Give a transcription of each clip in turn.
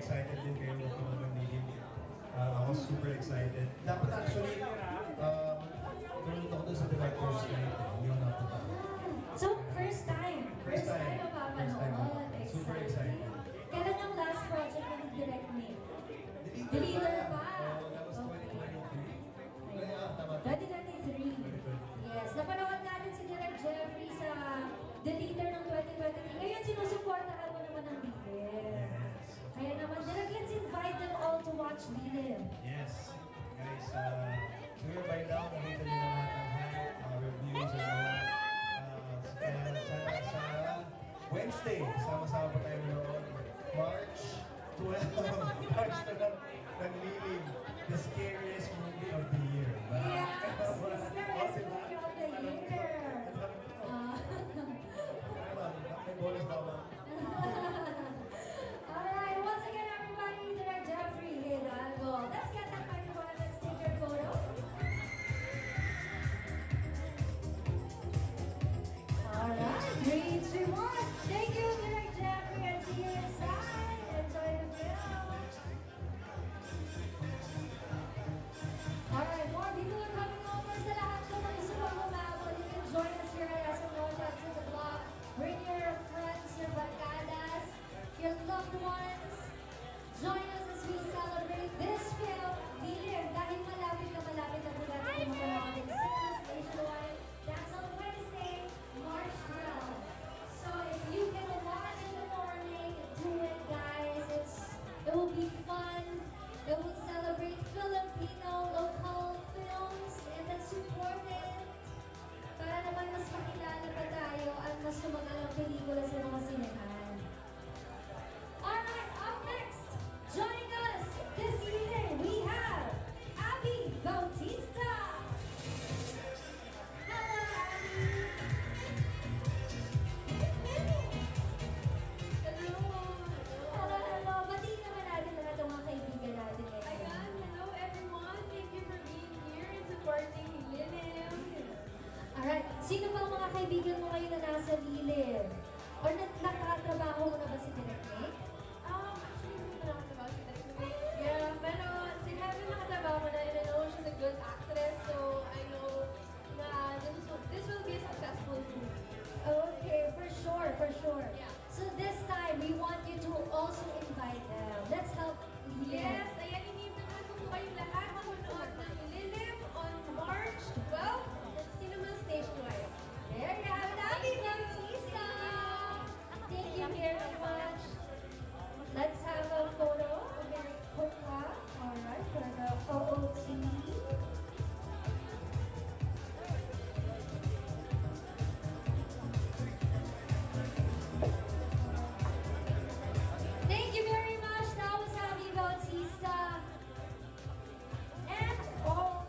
excited din kayo mag-meeting. I was super excited. Dapat actually, tulunod ako doon sa director's night. Hindi ako napunta. So, first time na papanood. Super excited. Kailan ang last project na nag-direct me? Deleter pa! That was 2023. Tama. 2023. Yes, napanood natin si Direk Jeffrey sa Deleter ng 2023. Ngayon, sinusuportahan mo naman ang Lilim. Kaya naman, Direk, let's invite them all to watch Lilim. Yes. Guys, siguro by now, nakita nyo na lahat ng hype, reviews, and all. Kaya sa Wednesday, sama-sama pa tayo noon. March 12, March 12, ng Lilim, the scariest movie of the year. Yes, the scariest movie of the year. May bonus daw ba? Alright, once again everybody, Direk Jeffrey Hidalgo. Let's get that microphone and let's take your photo. Alright, 3, 2, 1. Thank you, Direk Jeffrey, and see you inside. Enjoy the film. Alright, more people are coming over. Sa lahat ko na gusto pang humabol, you can join us here at SMO Shots in the Block. Bring your friends, your barcadas, your loved ones. Join us as we celebrate this film, Lilim, dahil malapit na po natin yung mga natin cinemas nationwide. That's on Wednesday, March 12. So if you can watch in the morning, do it guys. It will be fun. It will celebrate Filipino local films and let's support it. Para naman mas makilala pa tayo at mas sumagalang pelikula sa mga sinehan. Alright, up next, joining us this evening, we have Abby Bautista. Hello, Abby. Hello. Bati naman natin lahat ng mga kaibigan natin ngayon. Ayan, hello everyone. Thank you for being here and supporting Lilim. Alright, sino bang mga kaibigan mo ngayon na nasa Lilim? Or nakatrabaho mo na ba si Direk May? Actually, hindi ko nakatabaw si Direk May. Yeah, pero si Heaven nakatabaw ko na and I know she's a good actress, so I know na this will be a successful movie. Okay, for sure. Yeah. So this time, we want you to also invite them. Let's help Lilim. Yes, ayan, iniimbitahan ko po kayong lahat manood ng Lilim on March 12 at Cinemas Nationwide. There you have it, Abby Bautista. Thank you very much. Let's have a photo, a very quick one. Alright, for the OOTD. Thank you very much. That was Abby Bautista. And all.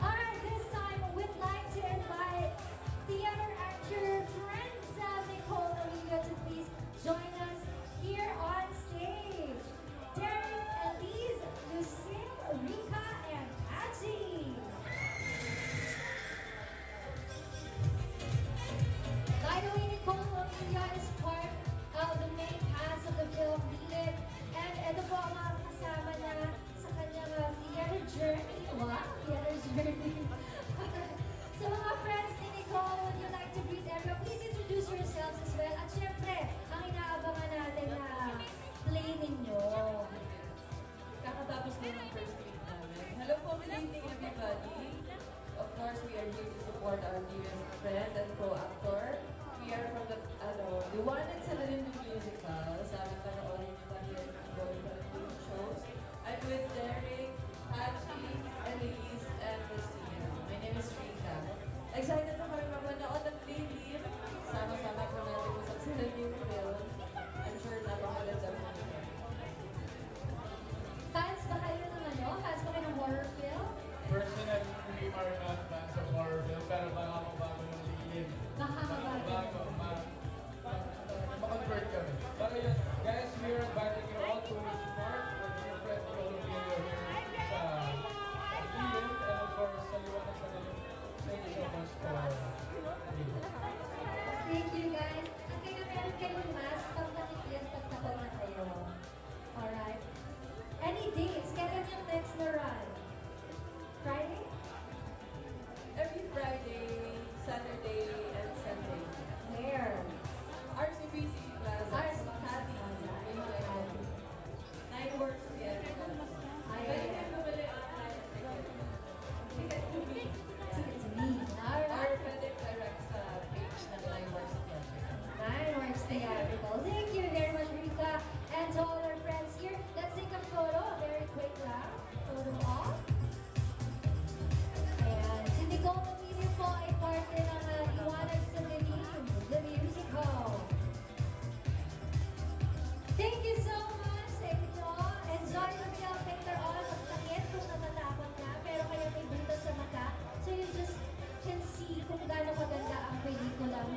Alright, this time we'd like to invite theater actor Franza Nicole Oliva to please join us here on stage. Derek, Elise, Lucille, Rika, and Patsy. By the way, Nicole Olivia is part of the main cast of the film Lilim, and ito po ang mga kasama niya sa kanyang theater journey. Wow, theater journey. Sa mga friends ni Nicole, would you like to greet everyone? Please introduce yourselves as well. At syempre, ang inaabangan natin na play ninyo. Kakatapos na ng first week namin. Hello po, good evening everybody. Of course, we are here to support our dearest friend and co-actor. We are from the one and Lilim musical. Sa aming panoorin nyo ba here going to the shows. I'm with Derek, Pachi, Elise, and Christina. My name is Rika. Excited na kami mapanood ng Lilim. Sama-sama po natin usap sila yung film. I'm sure napakaganda po nila. Fans ba kayo ng ano? Fans ba kayo ng horror film? Personally, we are not fans of horror film, pero baka mabago ng Lilim. Baka mabago. Ma-convert kami. Pero yun, guys, we are inviting you all to support your friends all over here.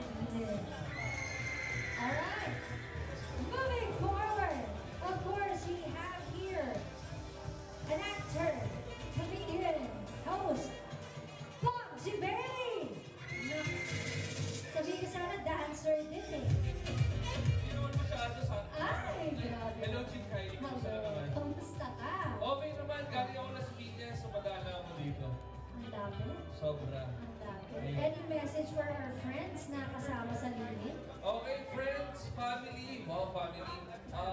Eden. Alright. Moving forward, of course, we have here an actor, comedian, host, Bob Zibeli. Sabi ko sana dancer din eh. Hindi naman masyado sa Ay, grabe. Hello, Jim Kylie. Kumusta ka naman? Kamusta ka? Okay naman, galing ako na Piñas, so madala ako dito. Ang dami. Sobra. Ang dami. Any message for our friends na kasama sa lilim? Okay, friends, family, wow, family.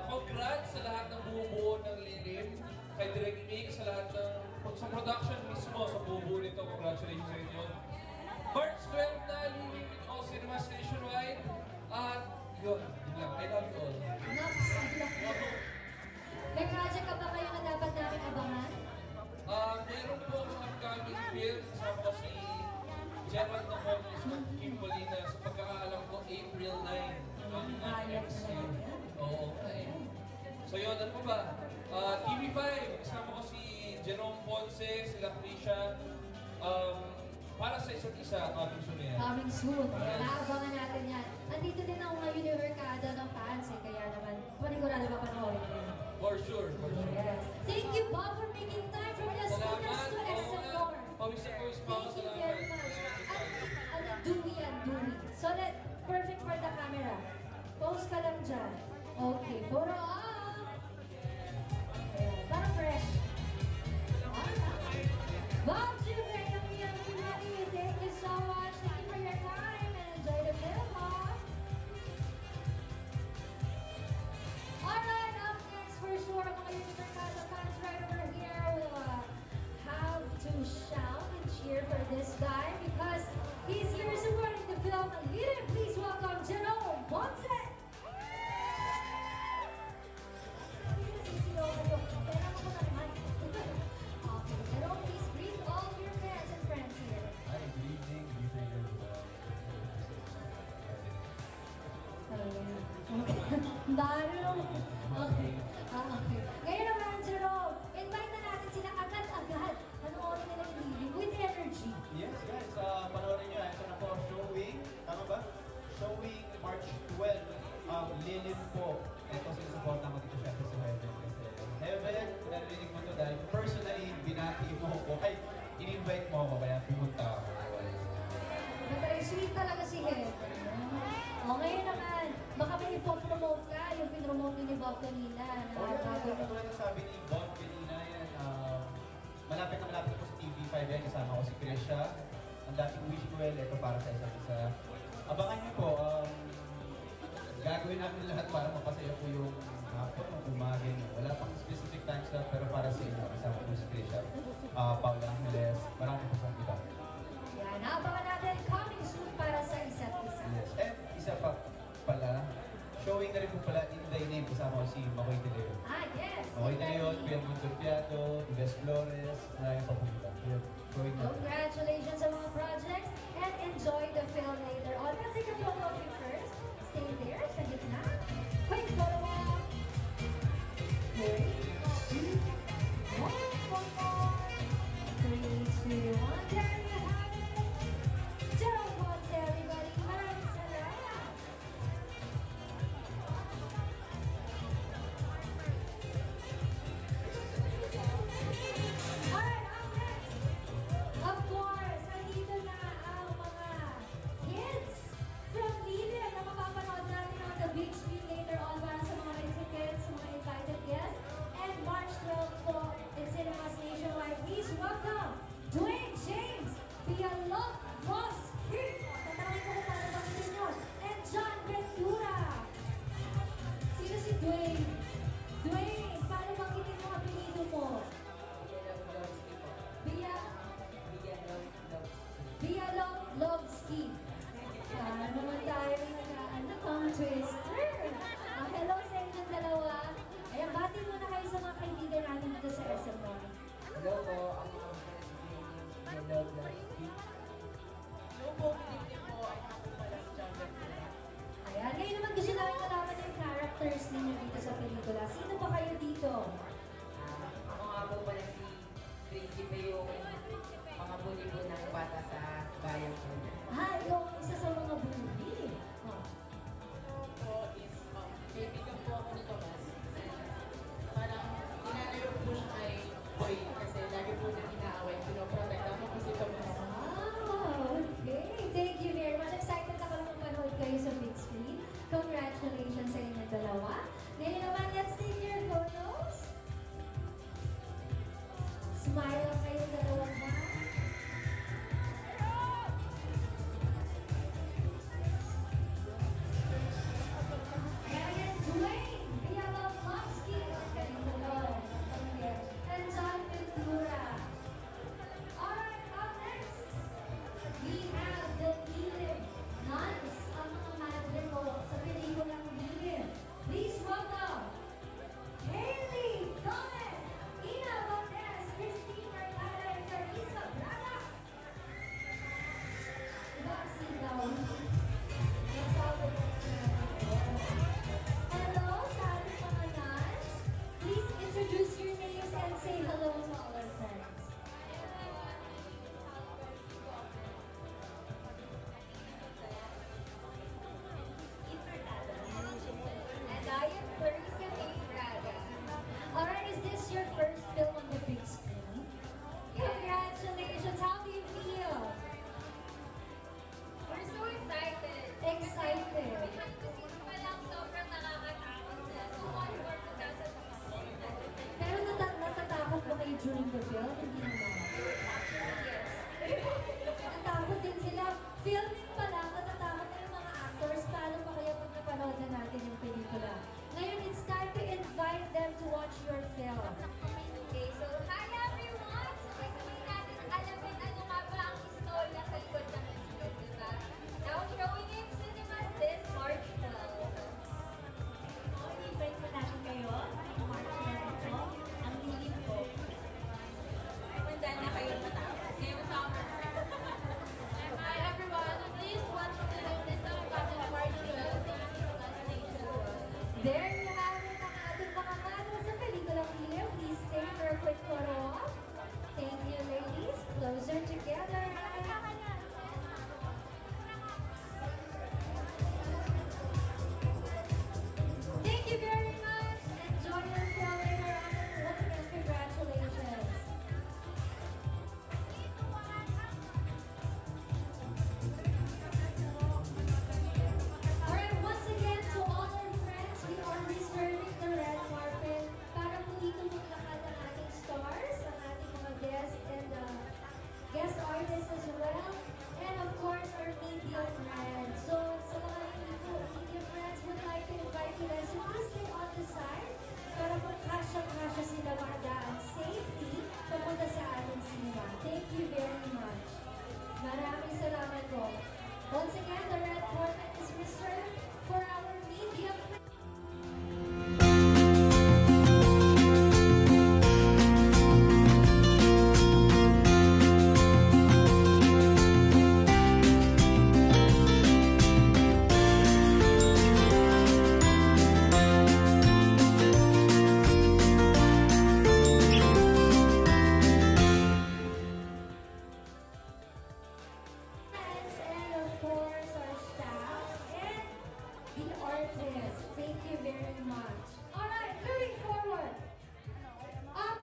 Congrats sa lahat ng bumubuo ng Lilim. Kay Direct Mix, sa lahat ng sa production mismo, sa bumubuo nito. Congratulations sa inyo. March 12 na, Lilim in all cinemas nationwide. At yun lang. I love you all. May project ka ba kayo na dapat namin abangan? Meron po ang upcoming film. Kasama ko si Gerald Nacones, Kim Molina. Sa pagkakaalam ko, April 9. Ang next year. Oo, okay. So yun, ano pa ba? TV5, kasama ko si Jerome Ponce, sila Krisha. Para sa isa't isa, coming soon yan. Coming soon. Naabangan natin yan. Andito din ang mga univerkada ng fans eh. Kaya naman, panigurado ba panoorin din? For sure, for sure. Yes. Thank you, Bob, for making time from Las Piñas to SM North. Pawis na pawis pa ako. Thank you very much. At Dewey and Dewey. So perfect for the camera. Pose ka lang dyan. Okay, photo up. Ayan, parang fresh. Bob Jubek, ang iyong pinali. Thank you so much. Thank you for your time and enjoy the film, ha? Alright, up next for sure, mga Univercada fans right over here will have to shout and cheer for this guy because he's here supporting the film. Leader, please welcome Jerome Ponce! Okay, Jerome, please greet all your fans and friends here. Hi, good evening. Good evening, everyone. Dario. Okay. Okay. Ngayon naman, Jerome, invite na natin sila agad-agad. Panoorin nila yung Lilim with energy. Yes, guys. Panoorin nyo. Ito na po, showing. Tama ba? Showing March 12. Lilim po. Ito sinusuportan ko dito syempre sa Heaven. Kasi Heaven, narinig mo to dahil personally, binati mo ko. Ay, in-invite mo ako, kaya pumunta ako. Very sweet talaga si Heaven. O ngayon naman, baka may ipopromote ka, yung pinromote ni Bob kanina. Na Oh, bago yeah, katulad ng sabi ni Bob kanina yan, malapit na po sa TV5 yan, kasama ko si Krisha. Ang dating wish ko well, ito para sa isa't isa. Abangan niyo po, gagawin namin lahat para mapasaya po yung hapon o umagin. Wala pang specific time slot, pero para sa inyo, kasama ko si Krisha, Paula Angeles, marami po pong iba. yan, naabangan natin coming soon para sa isa't isa. Yes, and isa pa pala, showing na rin po pala in thy name, kasama ko si Makoy Teleo. Ah, yes! Makoy Teleo, Kuya Mundo Piato, Ives Flores, marami pa po iba. Showing na rin. Congratulations sa mga projects and enjoy the film later on. Let's take a photo of you first. Stay there, sa gitna. Quick photo up. 3, 2, 1, one more. 3, 2, 1. There you have it. Jerome Ponce, everybody. Maraming salamat. Alright, up next. Of course, nandito na ang mga kids from Lilim na mapapanood natin on the big screen later on para sa mga may tickets, sa mga invited guests. And March 12 po in cinemas nationwide. Please welcome Dwayne James, Pialot Ross, tatanungin ko kung paano banggitin yun, and John Ventura. Sino si Dwayne? Dwayne, paano banggitin mo ang apelido mo? Bialowski. Naman tayo nag-ano pang twister. Hello sa inyong dalawa. Ayan, bati muna kayo sa mga kaibigan natin dito sa SM North. Hello po, ako ang President. Hello po, pinigyan po. Ako pala si John Ventura. Ayan, ngayon naman gusto namin malaman yung characters ninyo dito sa pelikula. Sino pa kayo dito? Ako nga po pala si Prinsipe yung mga buli po ng bata sa bayan ko. Ikaw ang isa sa mga bully. There